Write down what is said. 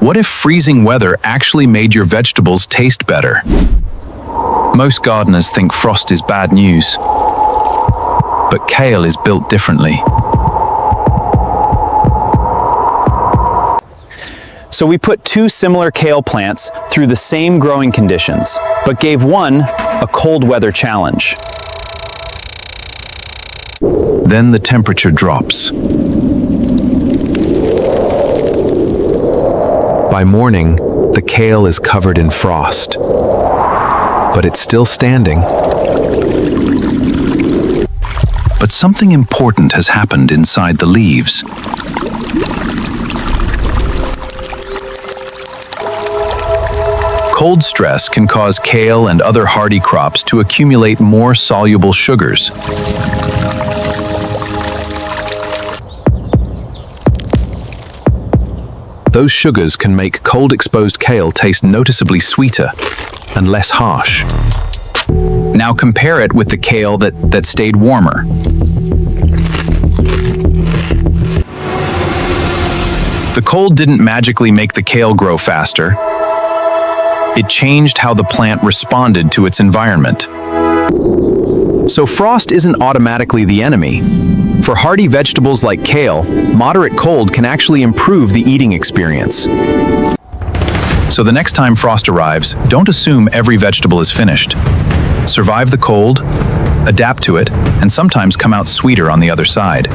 What if freezing weather actually made your vegetables taste better? Most gardeners think frost is bad news, but kale is built differently. So we put two similar kale plants through the same growing conditions, but gave one a cold weather challenge. Then the temperature drops. By morning, the kale is covered in frost, but it's still standing. But something important has happened inside the leaves. Cold stress can cause kale and other hardy crops to accumulate more soluble sugars. Those sugars can make cold-exposed kale taste noticeably sweeter and less harsh. Now compare it with the kale that stayed warmer. The cold didn't magically make the kale grow faster. It changed how the plant responded to its environment. So frost isn't automatically the enemy. For hardy vegetables like kale, moderate cold can actually improve the eating experience. So the next time frost arrives, don't assume every vegetable is finished. Survive the cold, adapt to it, and sometimes come out sweeter on the other side.